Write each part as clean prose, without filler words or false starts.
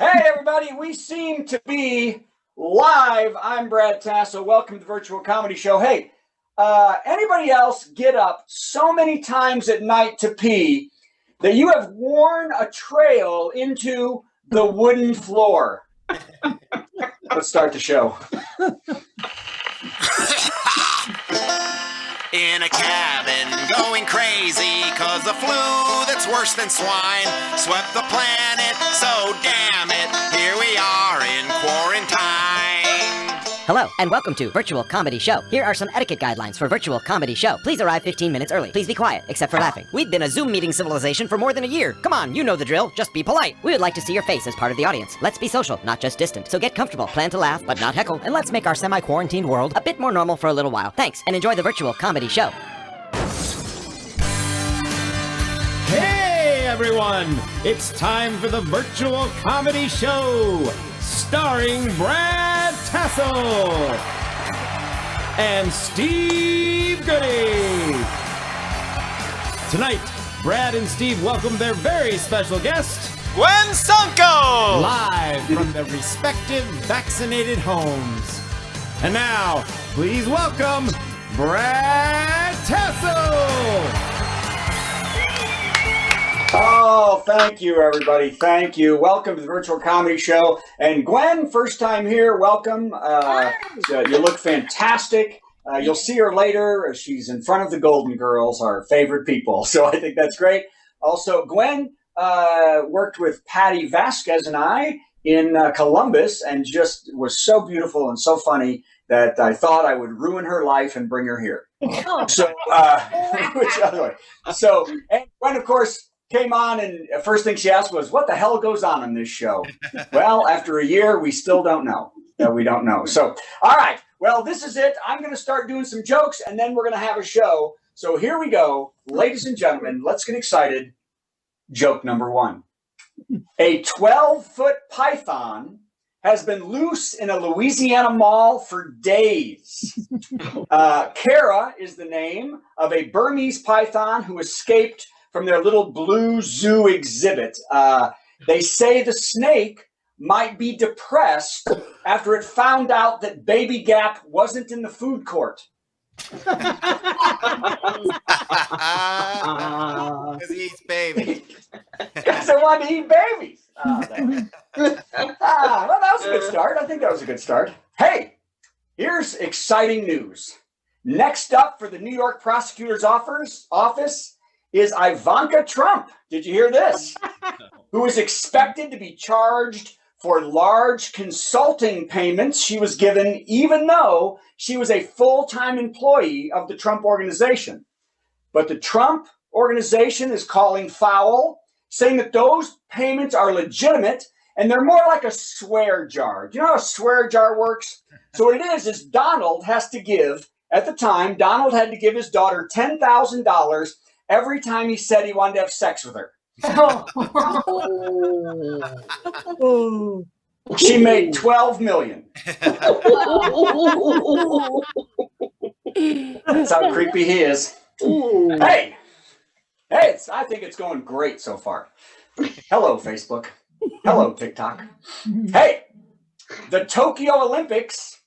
Hey, everybody, we seem to be live. I'm Brad Tassell. Welcome to the Virtual Comedy Show. Hey, anybody else get up so many times at night to pee that you have worn a trail into the wooden floor? Let's start the show. In a cabin, going crazy, 'cause the flu that's worse than swine swept the planet, so damn it, here we are in quarantine. Hello, and welcome to Virtual Comedy Show. Here are some etiquette guidelines for Virtual Comedy Show. Please arrive 15 minutes early. Please be quiet, except for laughing. We've been a Zoom meeting civilization for more than a year. Come on, you know the drill. Just be polite. We would like to see your face as part of the audience. Let's be social, not just distant. So get comfortable, plan to laugh, but not heckle, and let's make our semi-quarantined world a bit more normal for a little while. Thanks, and enjoy the Virtual Comedy Show. Hey everyone! It's time for the Virtual Comedy Show, starring Brad Tassell and Steve Goodie. Tonight, Brad and Steve welcome their very special guest, Gwen Sunkel! live from their respective vaccinated homes. And now, please welcome Brad Tassell! Oh, thank you, everybody. Thank you. Welcome to the Virtual Comedy Show. And Gwen, first time here, welcome. You look fantastic. You'll see her later. She's in front of the Golden Girls, our favorite people. So I think that's great. Also, Gwen worked with Patti, Vasquez, and I in Columbus and just was so beautiful and so funny that I thought I would ruin her life and bring her here. So, and Gwen, of course, came on, and the first thing she asked was, what the hell goes on this show? Well, after a year, we still don't know. We don't know. So, all right. Well, this is it. I'm going to start doing some jokes, and then we're going to have a show. So here we go. Ladies and gentlemen, let's get excited. Joke number one. A 12-foot python has been loose in a Louisiana mall for days. Kara is the name of a Burmese python who escaped from their little blue zoo exhibit. They say the snake might be depressed after it found out that Baby Gap wasn't in the food court. Because he eats babies. Because they wanted to eat babies. Well, that was a good start. I think that was a good start. Hey, here's exciting news. Next up for the New York prosecutor's office is Ivanka Trump. Did you hear this? Who is expected to be charged for large consulting payments she was given, even though she was a full-time employee of the Trump organization. But the Trump organization is calling foul, saying that those payments are legitimate and they're more like a swear jar. Do you know how a swear jar works? So what it is Donald has to give, at the time, Donald had to give his daughter $10,000 every time he said he wanted to have sex with her. She made $12 million. That's how creepy he is. Hey, I think it's going great so far. Hello, Facebook. Hello, TikTok. Hey, the Tokyo Olympics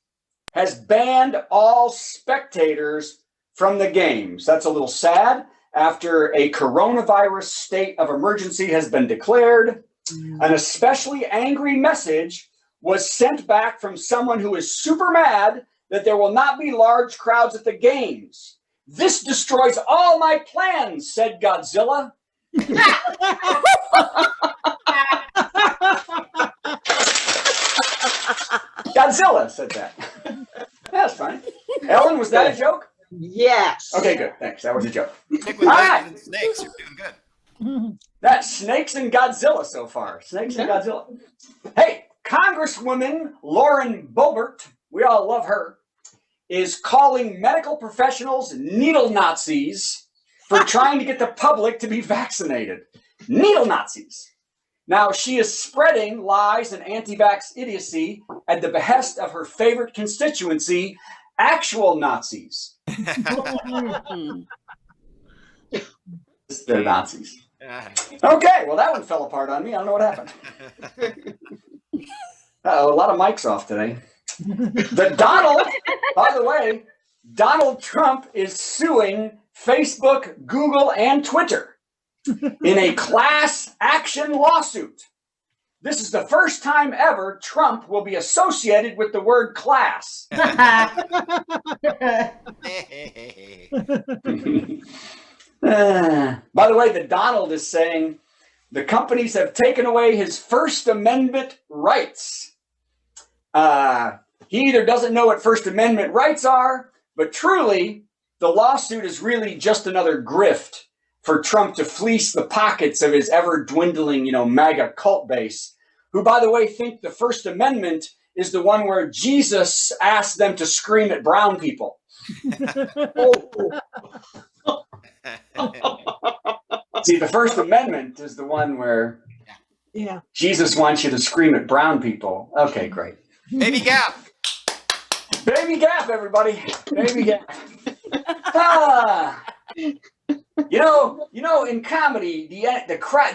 has banned all spectators from the games. That's a little sad. After a coronavirus state of emergency has been declared, an especially angry message was sent back from someone who is super mad that there will not be large crowds at the games. This destroys all my plans, said Godzilla. Godzilla said that. That's fine. Ellen, was that a joke? Yes. Okay, good. Thanks. That was a joke. Stick with and snakes. You're doing good. That's snakes and Godzilla so far. Snakes and Godzilla. Hey, Congresswoman Lauren Boebert, we all love her, is calling medical professionals needle Nazis for trying to get the public to be vaccinated. Needle Nazis. Now, she is spreading lies and anti-vax idiocy at the behest of her favorite constituency, actual Nazis. They're Nazis. Okay, well, that one fell apart on me. I don't know what happened. Uh-oh, a lot of mics off today. By the way, Donald Trump is suing Facebook, Google, and Twitter in a class action lawsuit. This is the first time ever Trump will be associated with the word class. By the way, the Donald is saying the companies have taken away his First Amendment rights. He either doesn't know what First Amendment rights are, but truly, the lawsuit is really just another grift for Trump to fleece the pockets of his ever-dwindling, MAGA cult base, who, by the way, think the First Amendment is the one where Jesus asked them to scream at brown people. See, the First Amendment is the one where Jesus wants you to scream at brown people. Okay, great. Baby Gap. Baby Gap, everybody. Baby Gap. In comedy, the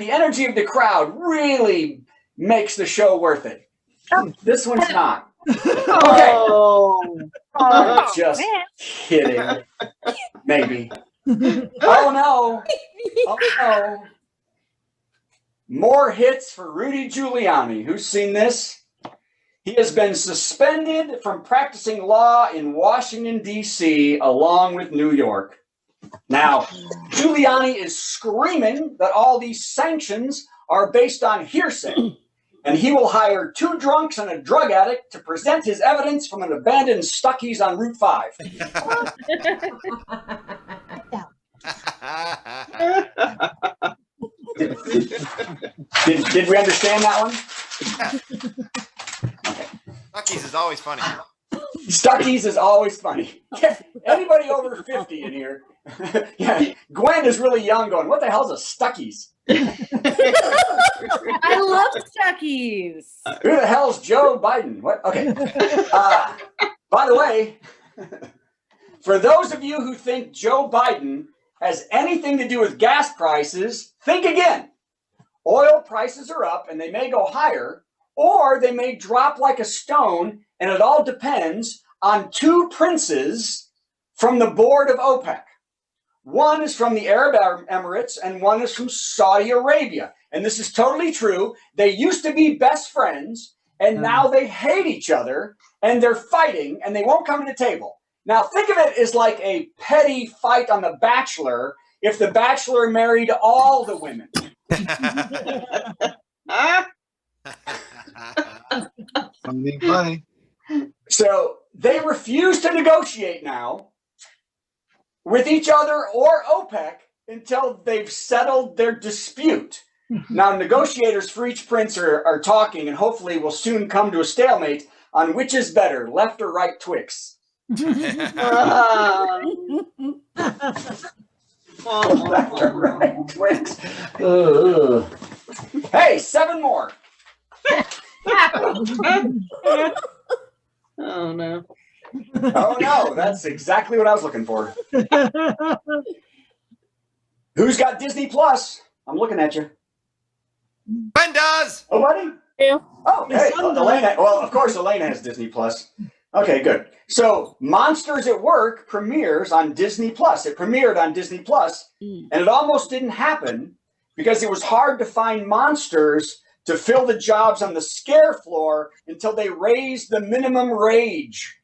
energy of the crowd really makes the show worth it. This one's not. Okay. I'm just kidding. Maybe. Oh no. More hits for Rudy Giuliani. Who's seen this? He has been suspended from practicing law in Washington, D.C., along with New York. Now, Giuliani is screaming that all these sanctions are based on hearsay, and he will hire 2 drunks and a drug addict to present his evidence from an abandoned Stuckey's on Route 5. Did we understand that one? Okay. Stuckey's is always funny. Stuckey's is always funny. Anybody over 50 in here? Yeah, Gwen is really young going, what the hell's a Stuckey's? I love Stuckey's. Who the hell's Joe Biden? What? Okay. By the way, for those of you who think Joe Biden has anything to do with gas prices, think again. Oil prices are up and they may go higher, or they may drop like a stone, and it all depends on 2 princes from the board of OPEC. One is from the Arab Emirates and one is from Saudi Arabia. And this is totally true. They used to be best friends and now they hate each other and they're fighting and they won't come to the table. Now think of it as like a petty fight on The Bachelor if The Bachelor married all the women. Something funny. So they refuse to negotiate now with each other or OPEC until they've settled their dispute. Now, negotiators for each prince are talking and hopefully will soon come to a stalemate on which is better, left or right Twix. Left or right Twix. Hey, 7 more. Oh, no. Oh, no, that's exactly what I was looking for. Who's got Disney Plus? I'm looking at you. Ben does. Oh, buddy? Yeah. Oh, hey, Elena. Well, of course, Elena has Disney Plus. Okay, good. So, Monsters at Work premieres on Disney Plus. It premiered on Disney Plus, and it almost didn't happen because it was hard to find monsters to fill the jobs on the scare floor until they raised the minimum wage.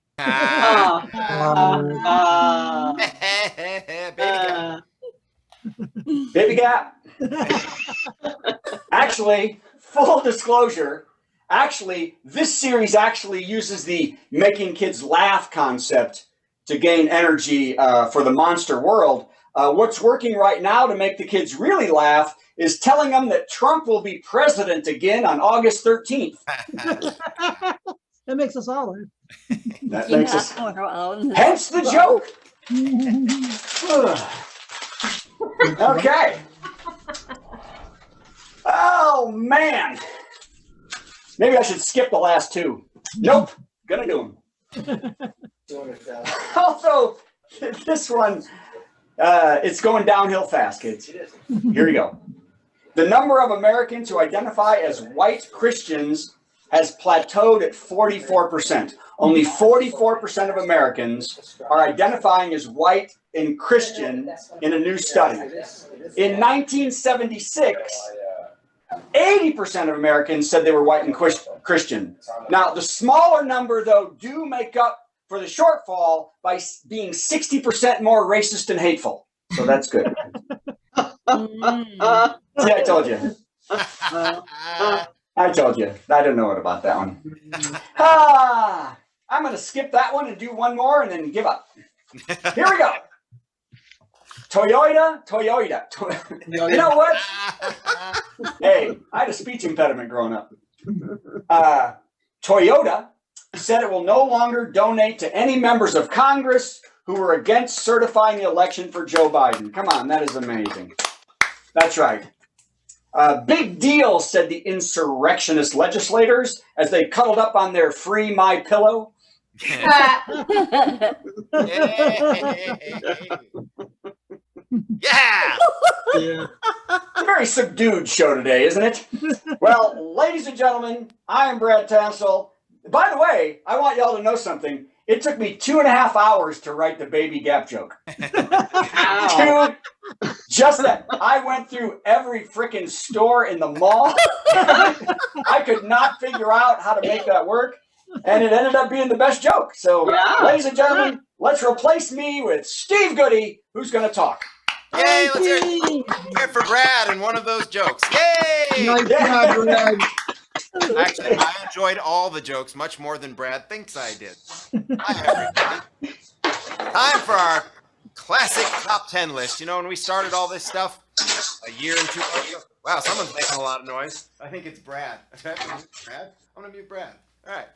Baby Gap. Actually, full disclosure, this series actually uses the making kids laugh concept to gain energy for the monster world. What's working right now to make the kids really laugh is telling them that Trump will be president again on August 13th. That makes us all laugh. That makes us. Hence the joke. Okay. Oh, man. Maybe I should skip the last 2. Nope. Gonna do them. Also, this one, it's going downhill fast, kids. Here we go. The number of Americans who identify as white Christians has plateaued at 44%. Only 44% of Americans are identifying as white and Christian in a new study. In 1976, 80% of Americans said they were white and Christian. Now, the smaller number, though, do make up for the shortfall by being 60% more racist and hateful. So that's good. Yeah, I told you. I told you. I didn't know about that one. I'm going to skip that one and do one more and then give up. Here we go. Toyota. You know what? Hey, I had a speech impediment growing up. Toyota said it will no longer donate to any members of Congress who were against certifying the election for Joe Biden. Come on, that is amazing. That's right. Big deal, said the insurrectionist legislators as they cuddled up on their free My Pillow. Yeah. Yeah. It's a very subdued show today, isn't it? Well, ladies and gentlemen, I am Brad Tassell. By the way, I want y'all to know something. It took me 2.5 hours to write the baby gap joke. Dude, just that. I went through every freaking store in the mall. I could not figure out how to make that work. And it ended up being the best joke. So, ladies and gentlemen, let's replace me with Steve Goodie, who's going to talk. Yay, let's hear it for Brad and one of those jokes. Yay! Nice job, Brad. Actually, I enjoyed all the jokes much more than Brad thinks I did. Hi, everybody. Time for our classic top 10 list. You know, when we started all this stuff a year and 2 months ago. Wow, someone's making a lot of noise. I think it's Brad. Brad? I'm going to mute Brad. All right.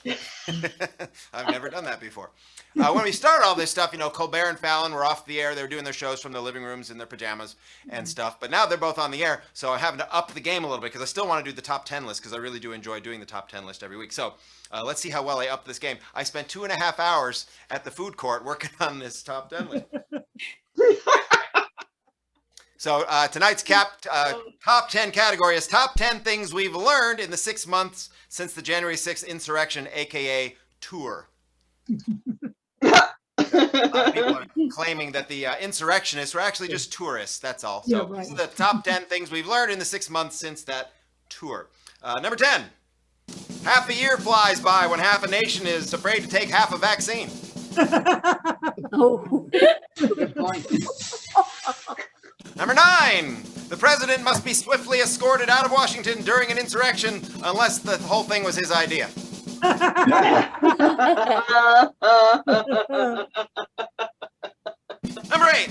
I've never done that before. When we started all this stuff, you know, Colbert and Fallon were off the air. They were doing their shows from their living rooms in their pajamas and stuff. But now they're both on the air, so I'm having to up the game a little bit because I still want to do the top 10 list because I really do enjoy doing the top 10 list every week. So let's see how well I up this game. I spent 2.5 hours at the food court working on this top 10 list. So tonight's top 10 category is top 10 things we've learned in the 6 months since the January 6th insurrection, aka tour. People are claiming that the insurrectionists were actually just tourists. That's all. So these are the top 10 things we've learned in the 6 months since that tour. Number 10, half a year flies by when half a nation is afraid to take half a vaccine. Oh. Good point. Number 9, the president must be swiftly escorted out of Washington during an insurrection unless the whole thing was his idea. Number 8,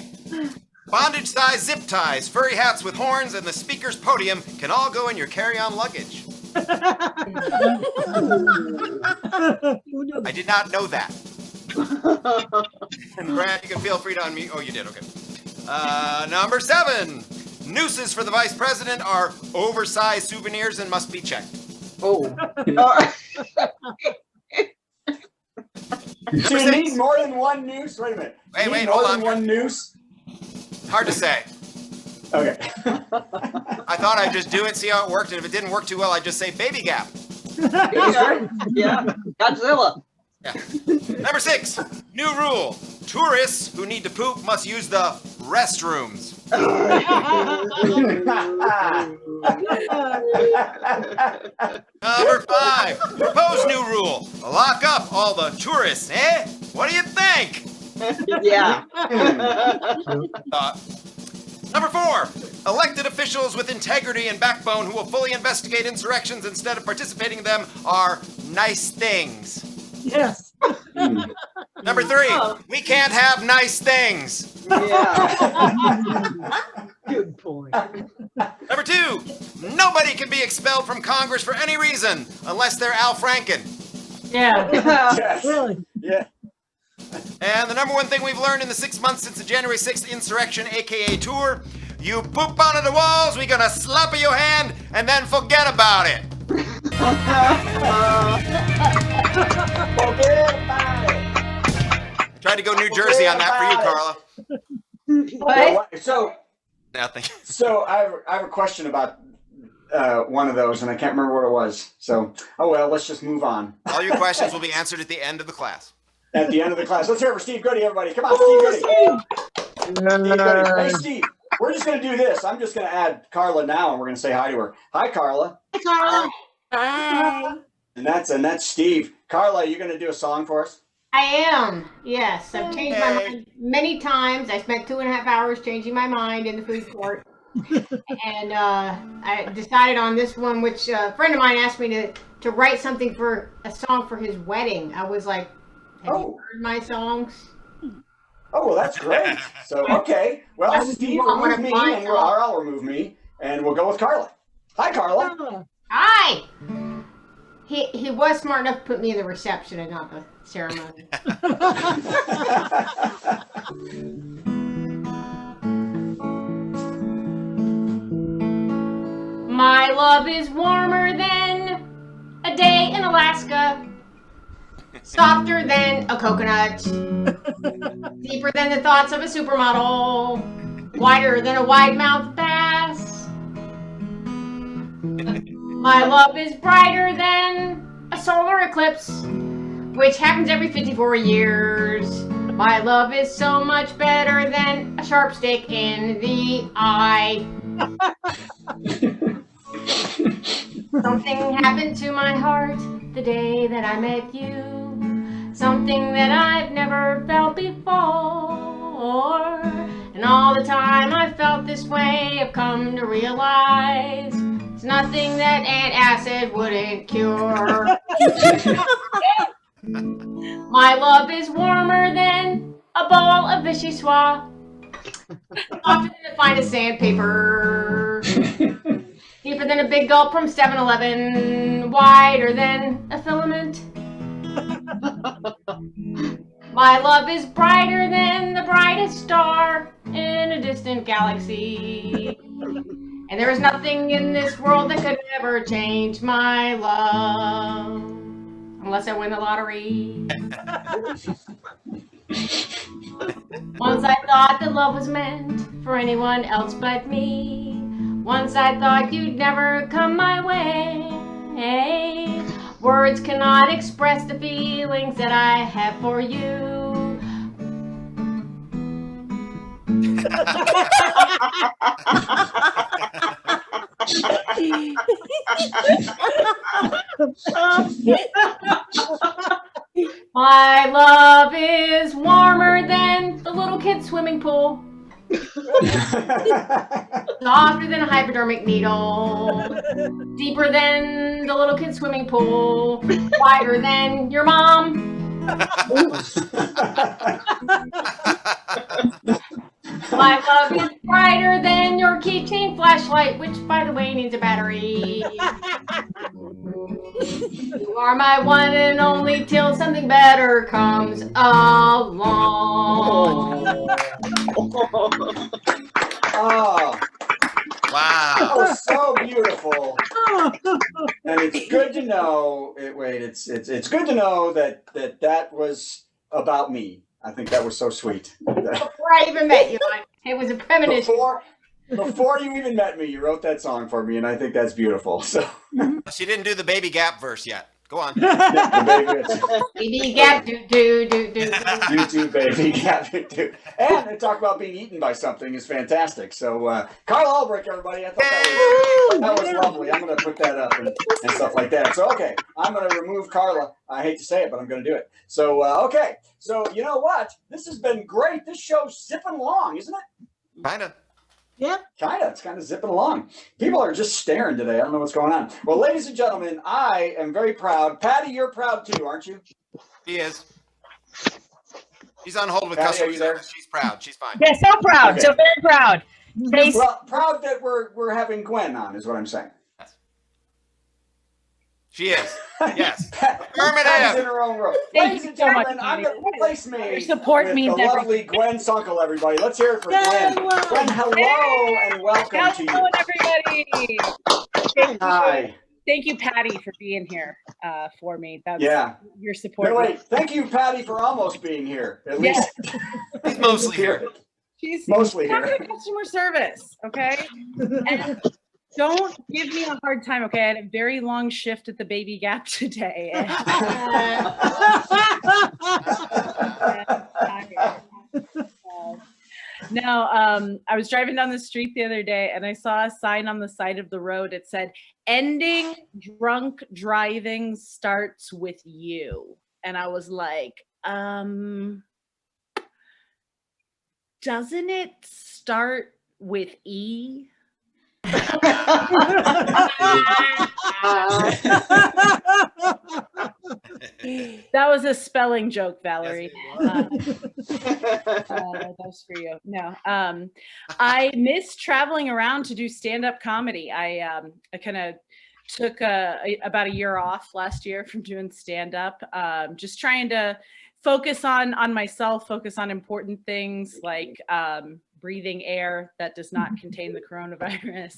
bondage-sized zip ties, furry hats with horns, and the speaker's podium can all go in your carry-on luggage. I did not know that. And Brad, you can feel free to unmute. Oh, you did, okay. Number 7, nooses for the vice president are oversized souvenirs and must be checked. Oh. Do you need more than one noose? Wait a minute. Wait, hold on. More than one noose? Hard to say. Okay. I thought I'd just do it, see how it worked, and if it didn't work too well, I'd just say baby gap. Yeah. Godzilla. Yeah. Number 6, new rule. Tourists who need to poop must use the restrooms. Number 5, proposed new rule. Lock up all the tourists, eh? What do you think? Yeah. Number 4, elected officials with integrity and backbone who will fully investigate insurrections instead of participating in them are nice things. Yes. Number 3, we can't have nice things. Yeah. Good point. Number 2, nobody can be expelled from Congress for any reason unless they're Al Franken. Yeah. Yes. Really? Yeah. And the number 1 thing we've learned in the 6 months since the January 6th insurrection, aka tour, you poop onto the walls, we gonna slap your hand and then forget about it. I tried to go New Jersey on that for you, Carla. What? So Nothing. So I have a question about one of those, and I can't remember what it was. So, oh well, let's just move on. All your questions will be answered at the end of the class. At the end of the class, let's hear it for Steve Goodie, everybody. Come on, Steve Goodie. Steve Goodie. Hey, Steve, we're just going to do this. I'm just going to add Carla now, and we're going to say hi to her. Hi, Carla. Hi, Carla. Hi. And that's Steve. Carla, you going to do a song for us? I am. Yes, I've changed my mind many times. I spent 2.5 hours changing my mind in the food court. And I decided on this one, which a friend of mine asked me to write something for a song for his wedding. I was like, have you heard my songs? Oh, well, that's great. So, okay. Well, Steve, remove me, and I'll remove me, and we'll go with Carla. Hi, Carla. Hi. He was smart enough to put me in the reception and not the ceremony. My love is warmer than a day in Alaska, softer than a coconut, deeper than the thoughts of a supermodel, wider than a wide-mouthed bass. My love is brighter than a solar eclipse, which happens every 54 years. My love is so much better than a sharp stick in the eye. Something happened to my heart the day that I met you. Something that I've never felt before. And all the time I felt this way, I've come to realize it's nothing that antacid wouldn't cure. My love is warmer than a bowl of vichyssoise, softer than the finest sandpaper, deeper than a big gulp from 7-Eleven, wider than a filament. My love is brighter than the brightest star in a distant galaxy. And there is nothing in this world that could ever change my love. Unless I win the lottery. Once I thought that love was meant for anyone else but me. Once I thought you'd never come my way. Words cannot express the feelings that I have for you. My love is warmer than the little kid's swimming pool. Softer than a hypodermic needle. Deeper than the little kid's swimming pool. Wider than your mom. My love is brighter than your keychain flashlight, which, by the way, needs a battery. You are my one and only till something better comes along. Oh, Wow. that was so beautiful. And it's good to know. It's good to know that was about me. I think that was so sweet. Before I even met you, it was a premonition. Before you even met me, you wrote that song for me, and I think that's beautiful. So She didn't do the Baby Gap verse yet. Go on. Baby gap do do do do. You too, baby. Gap do. And they talk about being eaten by something is fantastic. So Carla Ulbrich, everybody, I thought that was lovely. I'm going to put that up and stuff like that. So okay, I'm going to remove Carla. I hate to say it, but I'm going to do it. So okay, so you know what? This has been great. This show's zipping along, isn't it? Kinda. Yep. It's kind of zipping along. People are just staring today. I don't know what's going on. Well, ladies and gentlemen, I am very proud. Patti, you're proud too, aren't you? She is. She's on hold with Patti, customer are you there? service. She's proud. She's fine. Yeah, so proud. Okay. So very proud. Face, Well, proud that we're having Gwen on is what I'm saying. She is. Yes. Patti's in Affirmative. her own room. Thank Ladies you and so much, gentlemen, I'm Patti. going to replace me Your support with means the lovely everything. Gwen Sunkel, everybody. Let's hear it for Gwen. Gwen, hello and welcome how's to it you. going, everybody? Hi. Thank you, Patti, for being here for me. That's Yeah. your support. No, wait. Thank you, Patti, for almost being here. At Yeah. least She's mostly here. She's Mostly not here. good customer service, okay? And Don't give me a hard time, okay? I had a very long shift at the Baby Gap today. No, I was driving down the street the other day and I saw a sign on the side of the road. It said, "Ending drunk driving starts with you." And I was like, doesn't it start with E? That was a spelling joke, Valerie. That was for you. No, I miss traveling around to do stand-up comedy. I kind of took about a year off last year from doing stand-up, just trying to focus on myself, focus on important things like breathing air that does not contain the coronavirus.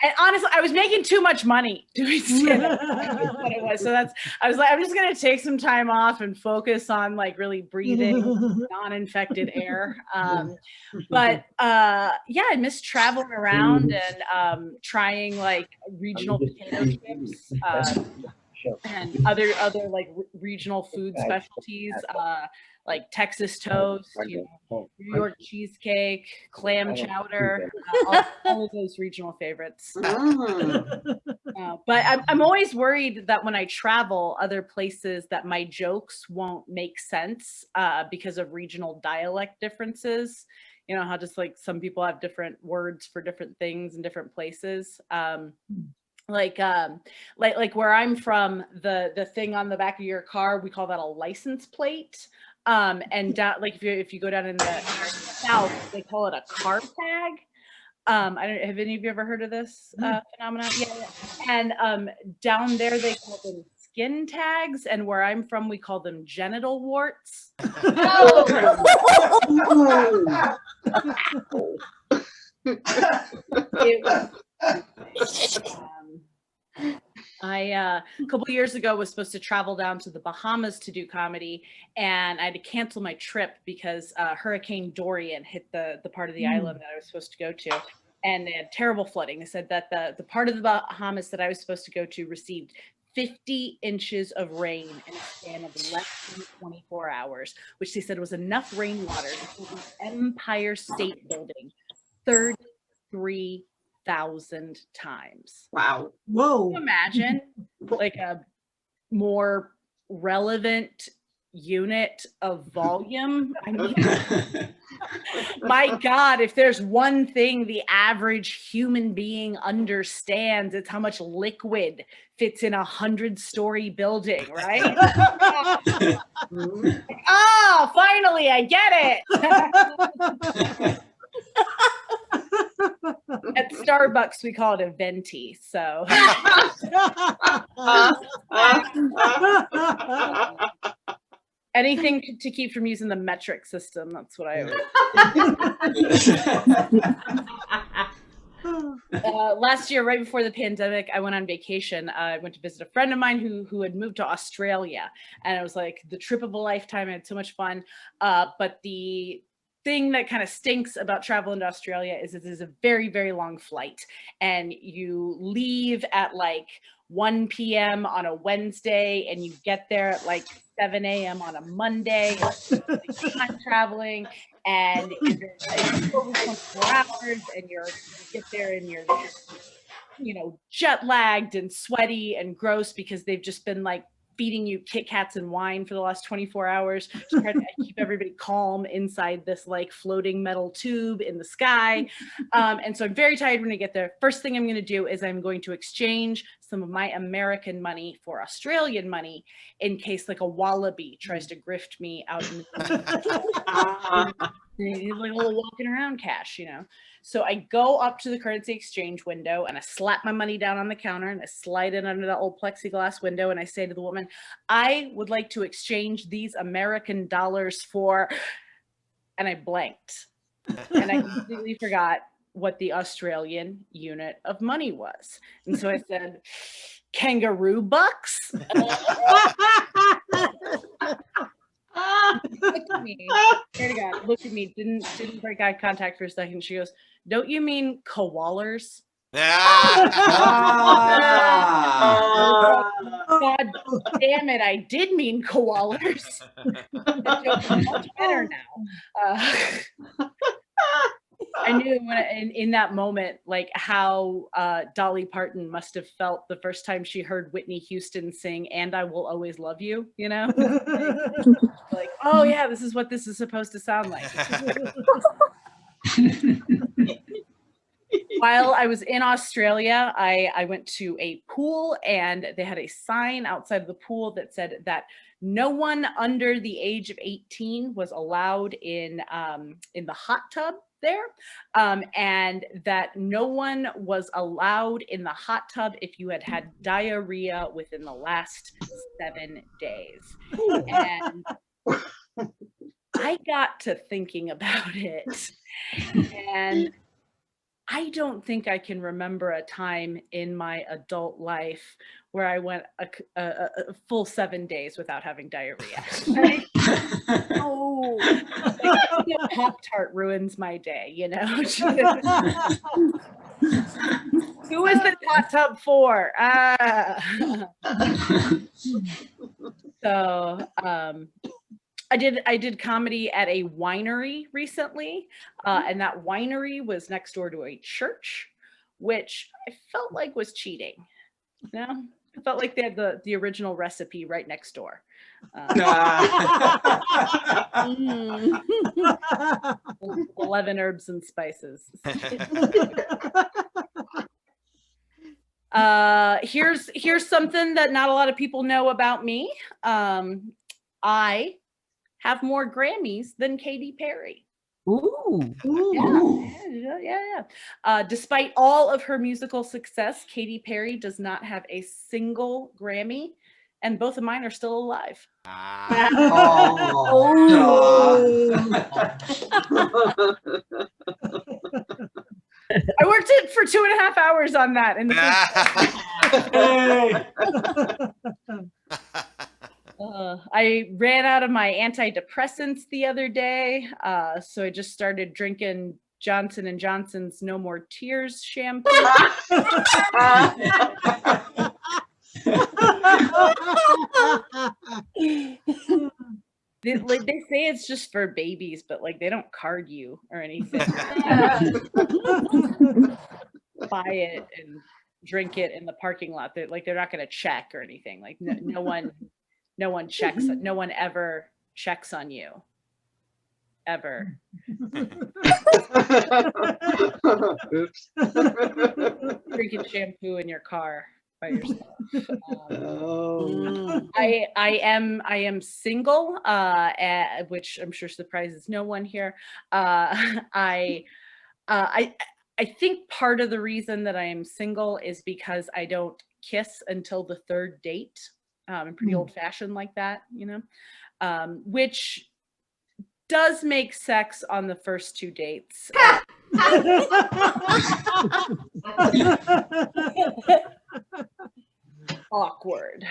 And honestly, I was making too much money doing stand-up. That's what it was. So I was like, I'm just gonna take some time off and focus on like really breathing non-infected air. But yeah, I miss traveling around and trying like regional potato chips. And other like regional food specialties, like Texas toast, New York cheesecake, clam chowder, all of those regional favorites. But I'm always worried that when I travel other places that my jokes won't make sense because of regional dialect differences. You know how just like some people have different words for different things in different places. Like where I'm from, the thing on the back of your car, we call that a license plate. And down, like if you go down in the south, they call it a car tag. I don't have any of you ever heard of this phenomenon? Yeah. And down there they call them skin tags, and where I'm from we call them genital warts. I a couple years ago was supposed to travel down to the Bahamas to do comedy, and I had to cancel my trip because Hurricane Dorian hit the part of the island that I was supposed to go to, and they had terrible flooding. They said that the part of the Bahamas that I was supposed to go to received 50 inches of rain in a span of less than 24 hours, which they said was enough rainwater to fill the Empire State Building 33,000 times. Wow. Whoa. Can you imagine like a more relevant unit of volume? I mean, my God, if there's one thing the average human being understands, it's how much liquid fits in a 100-story building, right? Oh, finally, I get it. At Starbucks, we call it a venti. So anything to keep from using the metric system. That's what I always. Last year, right before the pandemic, I went on vacation. I went to visit a friend of mine who had moved to Australia, and it was like the trip of a lifetime. I had so much fun. But the thing that kind of stinks about traveling to Australia is it is a very, very long flight, and you leave at like 1 p.m. on a Wednesday and you get there at like 7 a.m. on a Monday. Time traveling, and you're over 24 hours, and you get there and you're jet lagged and sweaty and gross because they've just been like feeding you Kit Kats and wine for the last 24 hours to try to keep everybody calm inside this like floating metal tube in the sky. And so I'm very tired when I get there. First thing I'm going to do is I'm going to exchange some of my American money for Australian money in case like a wallaby tries to grift me out in the like a little walking around cash, So I go up to the currency exchange window and I slap my money down on the counter and I slide it under the old plexiglass window and I say to the woman, I would like to exchange these American dollars for, and I blanked. And I completely forgot what the Australian unit of money was. And so I said, kangaroo bucks? Looked at me, swear to God, looked at me, didn't break eye contact for a second. She goes, don't you mean koalas? Ah. God damn it, I did mean koalas. That joke is much better now. I knew in that moment, like how Dolly Parton must have felt the first time she heard Whitney Houston sing "And I Will Always Love You," you know? Like, oh yeah, this is what this is supposed to sound like. While I was in Australia, I went to a pool and they had a sign outside of the pool that said that no one under the age of 18 was allowed in the hot tub there, and that no one was allowed in the hot tub if you had had diarrhea within the last 7 days. And I got to thinking about it, and I don't think I can remember a time in my adult life where I went a full 7 days without having diarrhea. Right? Oh, like, a Pop-Tart ruins my day, you know? Who is the hot tub for? So, I did comedy at a winery recently, and that winery was next door to a church, which I felt like was cheating. You know, I felt like they had the original recipe right next door. 11 herbs and spices. Here's something that not a lot of people know about me. I have more Grammys than Katy Perry. Ooh. Yeah. Despite all of her musical success, Katy Perry does not have a single Grammy, and both of mine are still alive. Oh. I worked it for 2.5 hours on that, and I ran out of my antidepressants the other day, so I just started drinking Johnson & Johnson's No More Tears shampoo. They say it's just for babies, but like they don't card you or anything. Buy it and drink it in the parking lot. They're not going to check or anything. Like no one checks. No one ever checks on you. Ever. Oops. Drinking shampoo in your car by yourself. I am single, which I'm sure surprises no one here. I think part of the reason that I am single is because I don't kiss until the third date. I'm pretty old-fashioned like that, you know, which does make sex on the first 2 dates. Awkward.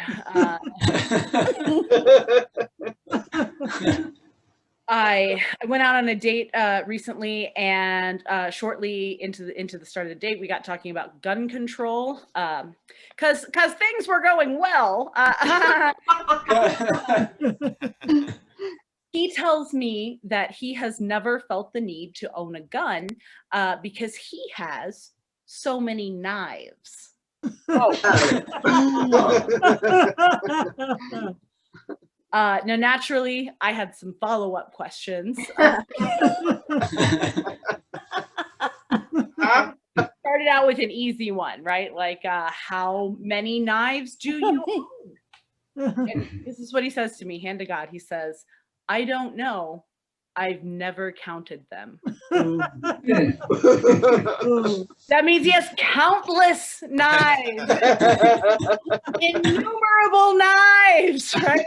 I went out on a date recently, and shortly into the start of the date, we got talking about gun control, because things were going well. He tells me that he has never felt the need to own a gun because he has so many knives. Now, naturally, I had some follow-up questions. Started out with an easy one, right? Like, how many knives do you own? And this is what he says to me, hand to God. He says, I don't know. I've never counted them. That means he has countless knives. Innumerable knives, right?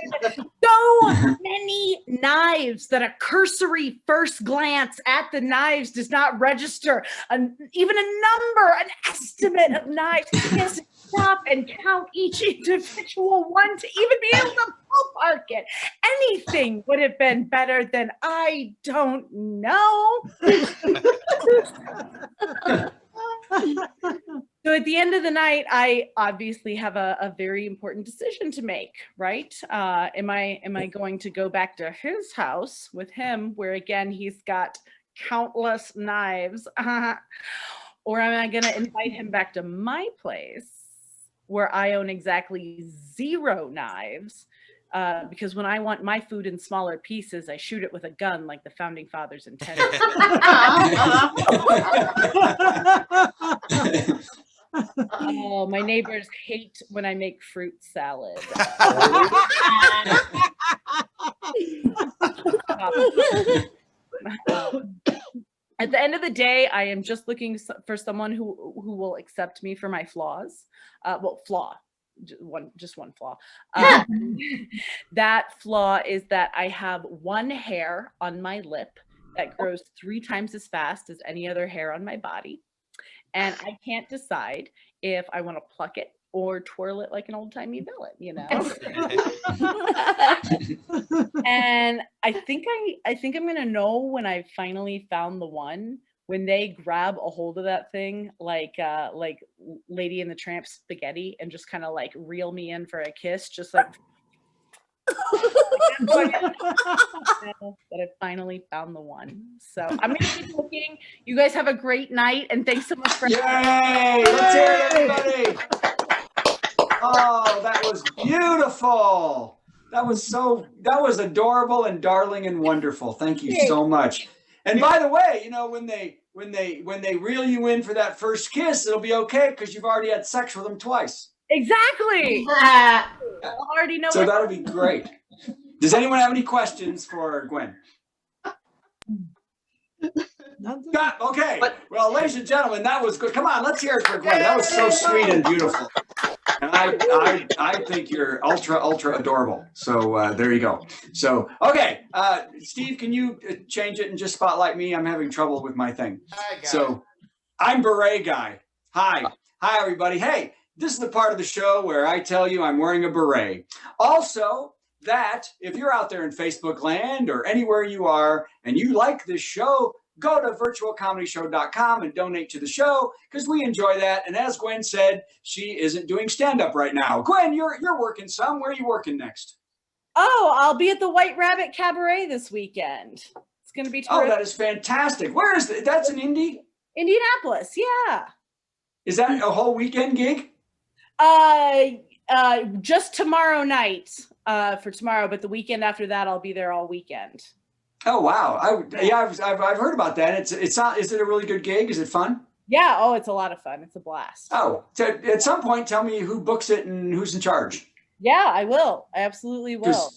So many knives that a cursory first glance at the knives does not register even a number, an estimate of knives. He has to stop and count each individual one to even be able to ballpark it. Anything would have been better than I don't know. So at the end of the night, I obviously have a very important decision to make, right? Am I going to go back to his house with him, where again he's got countless knives, or am I going to invite him back to my place, where I own exactly 0 knives? Because when I want my food in smaller pieces, I shoot it with a gun, like the founding fathers intended. Oh, my neighbors hate when I make fruit salad. At the end of the day, I am just looking for someone who will accept me for my flaws. Just one flaw. That flaw is that I have one hair on my lip that grows 3 times as fast as any other hair on my body. And I can't decide if I want to pluck it or twirl it like an old-timey villain, you know? And I think I'm gonna know when I finally found the one, when they grab a hold of that thing like Lady and the Tramp spaghetti and just kind of like reel me in for a kiss, just like that I finally found the one. So I'm gonna keep looking. You guys have a great night, and thanks so much for Yay! Let's hear it, everybody. Oh, that was beautiful. That was adorable and darling and wonderful. Thank you so much. And by the way, you know, when they reel you in for that first kiss, it'll be okay because you've already had sex with them twice. Exactly. I already know. So that'll be great. Does anyone have any questions for Gwen? Okay. Well, ladies and gentlemen, that was good. Come on, let's hear it for Gwen. That was so sweet and beautiful. And I think you're ultra adorable. So there you go. So, okay. Steve, can you change it and just spotlight me? I'm having trouble with my thing. So I'm Beret Guy. Hi, everybody. Hey, this is the part of the show where I tell you I'm wearing a beret. Also, that if you're out there in Facebook land or anywhere you are and you like this show, go to virtualcomedyshow.com and donate to the show because we enjoy that. And as Gwen said, she isn't doing stand-up right now. Gwen, you're working some. Where are you working next? Oh, I'll be at the White Rabbit Cabaret this weekend. It's going to be terrific. Oh, that is fantastic. Where is that? That's in Indy? Indianapolis, yeah. Is that a whole weekend gig? Just tomorrow night for tomorrow, but the weekend after that, I'll be there all weekend. Oh wow! I've heard about that. It's not. Is it a really good gig? Is it fun? Yeah. Oh, it's a lot of fun. It's a blast. Oh, so at some point, tell me who books it and who's in charge. Yeah, I will. I absolutely will.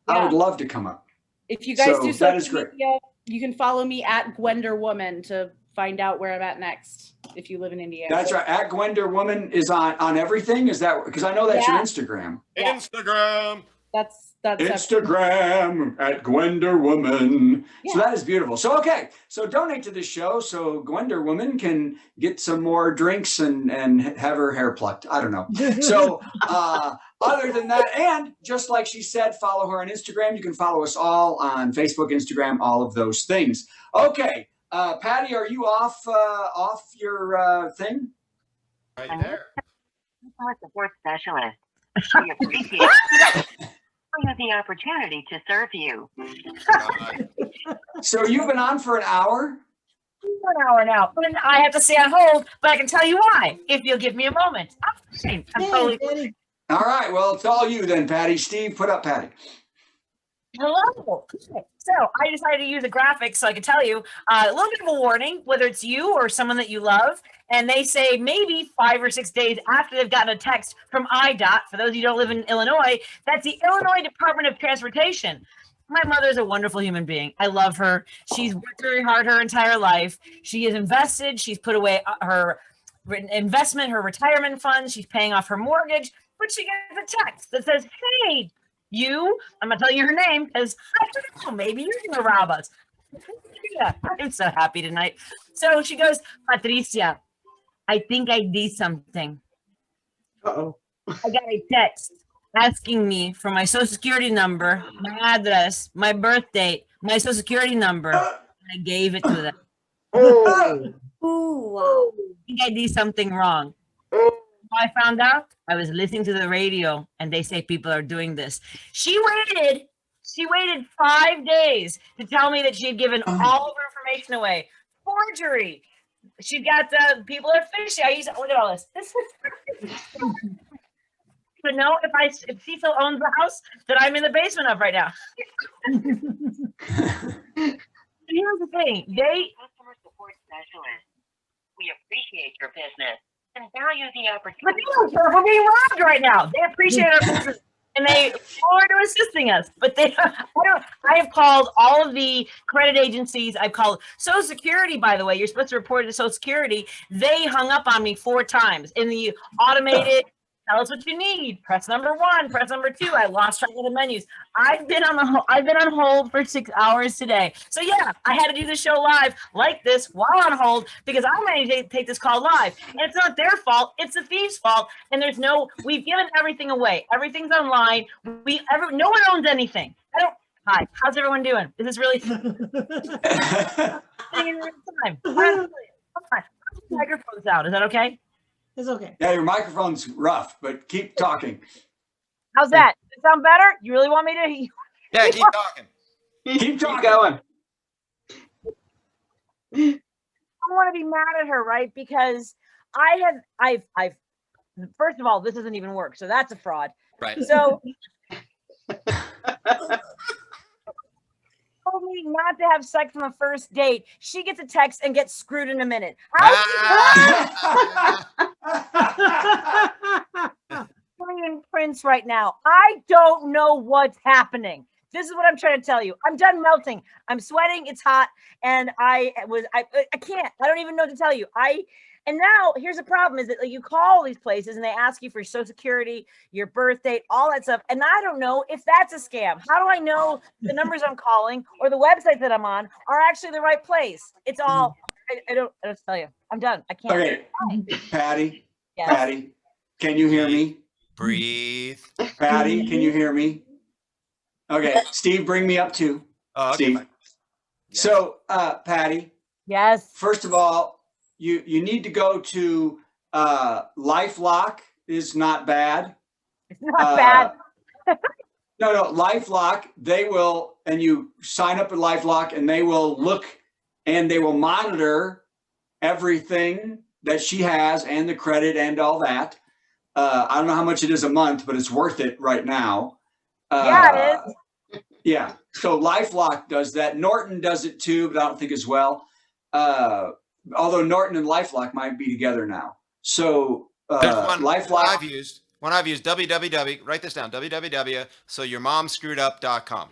I would love to come up. If you guys do that is great. Media, you can follow me at Gwender Woman to find out where I'm at next. If you live in Indiana. That's right. At Gwender Woman is on everything. Is that because I know that's your Instagram? Yeah. Instagram. That's Instagram at Gwender Woman. Yeah. So that is beautiful. So okay, so donate to this show so Gwender Woman can get some more drinks and have her hair plucked. I don't know. So other than that, and just like she said, follow her on Instagram. You can follow us all on Facebook, Instagram, all of those things. Okay, Patti, are you off your thing? Right there. I'm a support specialist. We appreciate the opportunity to serve you. So you've been on for an hour? An hour now. And I have to stay on hold, but I can tell you why, if you'll give me a moment. I'm totally... All right. Well, it's all you then, Patti. Steve, put up Patti. Hello. So I decided to use a graphic so I can tell you a little bit of a warning, whether it's you or someone that you love. And they say maybe 5 or 6 days after they've gotten a text from IDOT, for those of you who don't live in Illinois, that's the Illinois Department of Transportation. My mother's a wonderful human being. I love her. She's worked very hard her entire life. She is invested. She's put away her investment, her retirement funds. She's paying off her mortgage. But she gets a text that says, hey, I'm going to tell you her name because I don't know, maybe you're going to rob us. Yeah, I'm so happy tonight. So she goes, Patricia, I think I did something. Uh-oh. I got a text asking me for my social security number, my address, my birth date, my social security number. And I gave it to them. Oh. Ooh, I think I did something wrong. I found out I was listening to the radio and they say people are doing this. She waited 5 days to tell me that she had given all of her information away. Forgery. She got people are fishy. Look at all this. This is to know if she still owns the house that I'm in the basement of right now. Here's the thing. Customer support specialist. We appreciate your business and value the opportunity. But they don't care if we're being robbed right now. They appreciate our business and they look forward to assisting us. But I have called all of the credit agencies. I've called Social Security, by the way. You're supposed to report it to Social Security. They hung up on me 4 times in the automated. Tell us what you need. Press number 1. Press number 2. I lost track of the menus. I've been on hold for 6 hours today. So yeah, I had to do the show live like this while on hold because I'm ready to take this call live. And it's not their fault. It's the thieves' fault. And we've given everything away. Everything's online. No one owns anything. Hi, how's everyone doing? Is this really time? Microphone's out. Is that okay? It's okay. Yeah, your microphone's rough, but keep talking. How's that? Does it sound better? You really want me to? Yeah, keep talking. Keep talking. going. I don't want to be mad at her, right? Because I've first of all, this doesn't even work, so that's a fraud. Right. So told me not to have sex on the first date. She gets a text and gets screwed in a minute. In Prince right now. I don't know what's happening. This is what I'm trying to tell you. I'm done melting. I'm sweating. It's hot, and I can't. I don't even know what to tell you. And now here's the problem: is that you call these places and they ask you for your Social Security, your birth date, all that stuff, and I don't know if that's a scam. How do I know the numbers I'm calling or the website that I'm on are actually the right place? It's all. I don't tell you. I'm done. I can't. Okay, Patti. Yes. Patti, can you hear me? Breathe. Patti, can you hear me? Okay, Steve, bring me up too. Oh, okay. Steve. Fine. Yeah. So, Patti. Yes. First of all, you need to go to LifeLock is not bad. It's not bad. No, LifeLock, they will, and you sign up at LifeLock and they will look and they will monitor everything that she has and the credit and all that. I don't know how much it is a month, but it's worth it right now. Yeah, it is. Yeah. So LifeLock does that. Norton does it too, but I don't think as well. Although Norton and LifeLock might be together now. So There's one LifeLock. I've used www. Write this down. www.soyourmomscrewedup.com.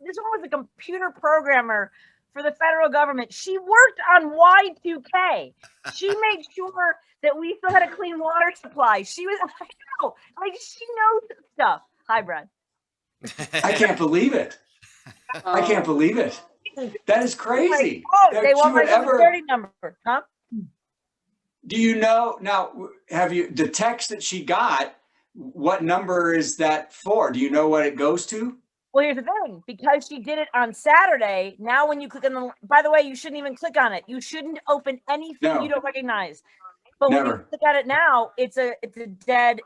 This one was a computer programmer for the federal government. She worked on Y2K. She made sure that we still had a clean water supply. She was, she knows stuff. Hi, Brad. I can't believe it. I can't believe it. That is crazy. They want my Social Security number, huh? Do you know now? Have you the text that she got? What number is that for? Do you know what it goes to? Well, here's the thing. Because she did it on Saturday, now when you click on the, by the way, you shouldn't even click on it. You shouldn't open anything you don't recognize. But when you click at it now, it's a dead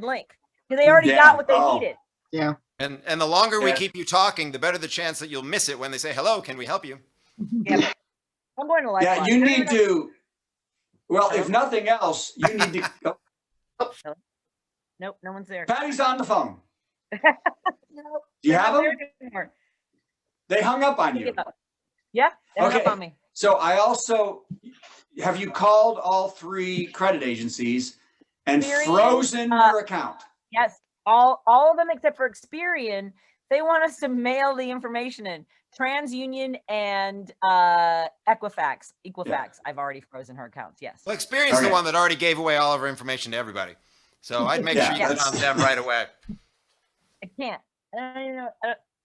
link. Because they already got what they needed. Yeah. And the longer we keep you talking, the better the chance that you'll miss it when they say, hello, can we help you? Yeah. I'm going to life. Yeah, you need to. Well, if nothing else, you need to. Nope, no one's there. Patty's on the phone. Nope. Do you have them? They hung up on you. Yeah, they hung up on me. So I also, have you called all 3 credit agencies and frozen your account? Yes, all of them except for Experian. They want us to mail the information in. TransUnion and Equifax. I've already frozen her accounts. Yes. Well, Experian's the one that already gave away all of her information to everybody. So I'd make sure you get on them right away. I can't. I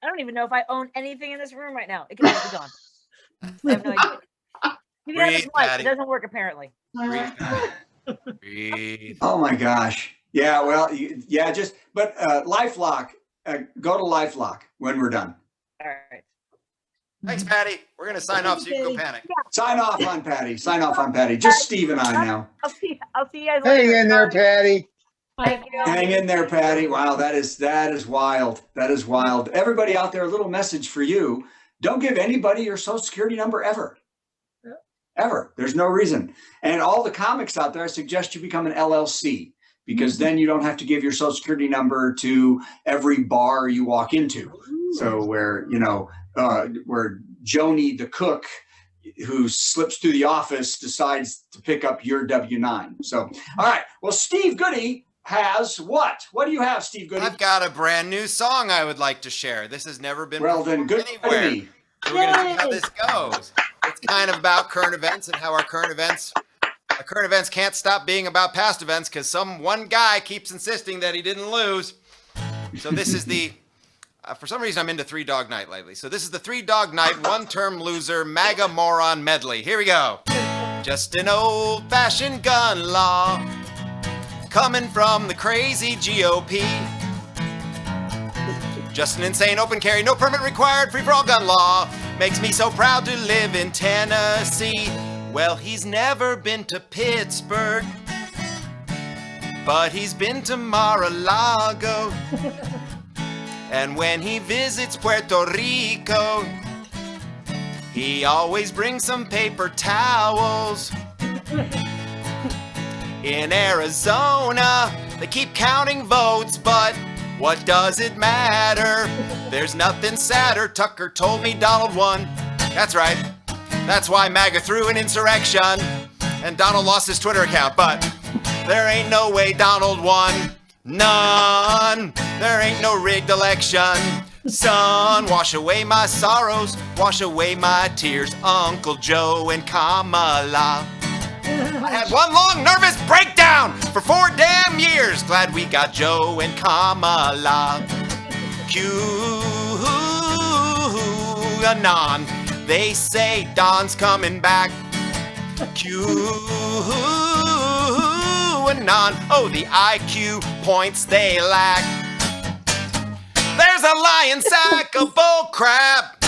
don't even know if I own anything in this room right now. It could be gone. I have no idea. You can have this mic. It doesn't work apparently. Breathe. Oh my gosh. Yeah. Well. Yeah. But LifeLock. Go to LifeLock when we're done. right. Thanks, Patty. We're going to sign off so you can go panic. Sign off on Patty. Sign off on Patty. Just Steve and I now. I'll see you guys Hang later. in there, Patty. Thank you. Hang in there, Patty. Wow, that is wild. That is wild. Everybody out there, a little message for you. Don't give anybody your social security number ever. Ever. There's no reason. And all the comics out there, I suggest you become an LLC, because then you don't have to give your social security number to every bar you walk into. So where Joni the cook, who slips through the office, decides to pick up your W-9. So, all right. Well, Steve Goodie has what? What do you have, Steve Goodie? I've got a brand new song I would like to share. This has never been Well, then, good anywhere. to me. So we're going to see how this goes. It's kind of about current events and how our current events can't stop being about past events because one guy keeps insisting that he didn't lose. So this is the... for some reason, I'm into Three Dog Night lately. So this is the Three Dog Night one-term loser MAGA moron medley. Here we go. Just an old-fashioned gun law coming from the crazy GOP. Just an insane open carry, no permit required, free-for-all gun law. Makes me so proud to live in Tennessee. Well, he's never been to Pittsburgh, but he's been to Mar-a-Lago. And when he visits Puerto Rico, he always brings some paper towels. In Arizona, they keep counting votes, but what does it matter? There's nothing sadder. Tucker told me Donald won. That's right. That's why MAGA threw an insurrection, and Donald lost his Twitter account, but there ain't no way Donald won. None. There ain't no rigged election. Son, wash away my sorrows, wash away my tears, Uncle Joe and Kamala. I had one long nervous breakdown for 4 damn years. Glad we got Joe and Kamala. QAnon. They say Don's coming back. QAnon. Oh, the IQ points they lack. There's a lying sack of bull crap.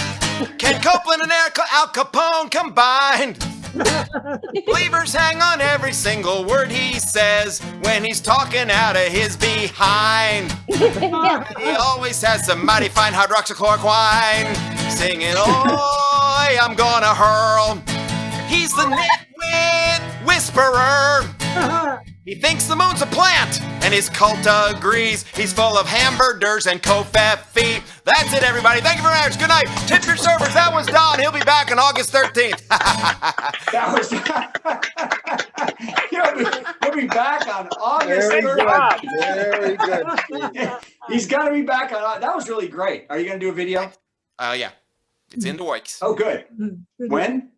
Can Copeland and Al Capone combined? Believers hang on every single word he says when he's talking out of his behind. He always has some mighty fine hydroxychloroquine, singing, "Oi, I'm gonna hurl." He's the nitwit whisperer. He thinks the moon's a plant, and his cult agrees. He's full of hamburgers and kofefi. That's it, everybody. Thank you very much. Good night. Tip your servers. That was Don. He'll be back on August 13th. That was. He'll be back on August 13th. Very good. He's got to be back on. That was really great. Are you going to do a video? Yeah. It's in the works. Oh, good. When?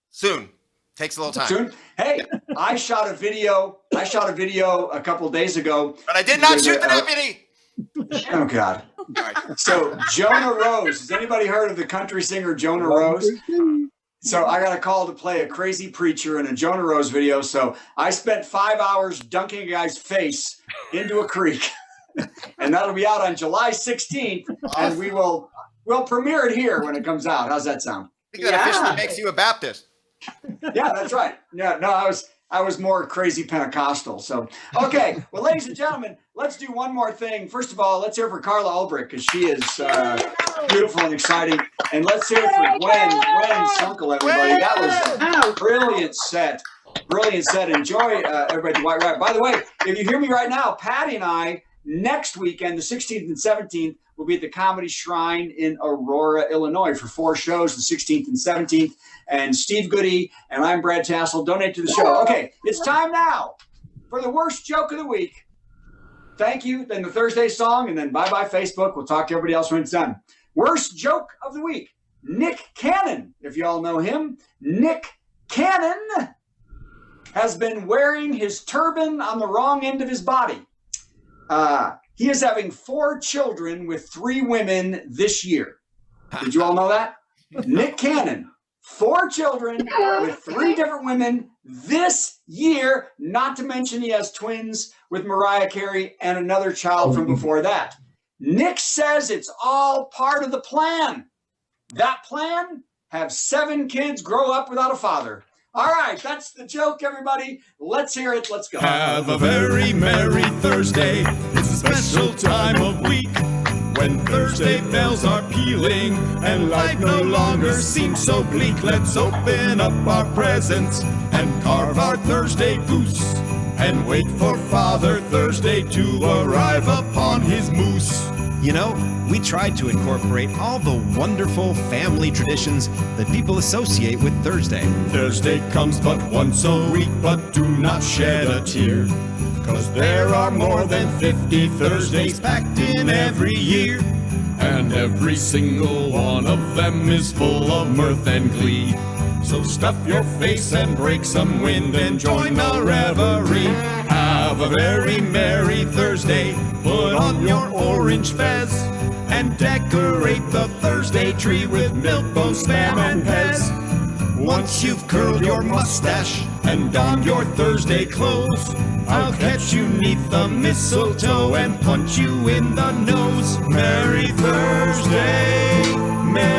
Soon. Takes a little time. Soon. Hey, I shot a video a couple days ago. But I did not shoot the deputy. Oh, God. All right. So Jonah Rose. Has anybody heard of the country singer Jonah Rose? So I got a call to play a crazy preacher in a Jonah Rose video. So I spent 5 hours dunking a guy's face into a creek. And that'll be out on July 16th. And we'll premiere it here when it comes out. How's that sound? I think that officially makes you a Baptist. Yeah, that's right. Yeah, no, I was more crazy Pentecostal. So, okay. Well, ladies and gentlemen, let's do one more thing. First of all, let's hear for Carla Ulbrich because she is beautiful and exciting. And let's hear for Gwen Sunkel, everybody. That was a brilliant set. Brilliant set. Enjoy, everybody, at the White Rabbit. By the way, if you hear me right now, Patti and I, next weekend, the 16th and 17th, will be at the Comedy Shrine in Aurora, Illinois for 4 shows, the 16th and 17th. And Steve Goodie and I'm Brad Tassell. Donate to the show. Okay, it's time now for the worst joke of the week. Thank you. Then the Thursday song, and then bye-bye Facebook. We'll talk to everybody else when it's done. Worst joke of the week. Nick Cannon, if you all know him. Nick Cannon has been wearing his turban on the wrong end of his body. He is having 4 children with 3 women this year. Did you all know that? Nick Cannon. 4 children with 3 different women this year, not to mention he has twins with Mariah Carey and another child from before that. Nick says it's all part of the plan. That plan? Have 7 kids grow up without a father. All right, that's the joke, everybody. Let's hear it. Let's go. Have a very merry Thursday. It's a special time of week when Thursday bells are pealing and life no longer seems so bleak. Let's open up our presents and carve our Thursday goose and wait for Father Thursday to arrive upon his moose. You know, we tried to incorporate all the wonderful family traditions that people associate with Thursday. Thursday comes but once a week, but do not shed a tear, 'cause there are more than 50 Thursdays packed in every year, and every single one of them is full of mirth and glee. So stuff your face and break some wind and join the revelry. Have a very merry Thursday. Put on your orange fez and decorate the Thursday tree with milk, bow, spam, and pez. Once you've curled your mustache and donned your Thursday clothes, I'll catch you 'neath the mistletoe and punch you in the nose. Merry Thursday, Merry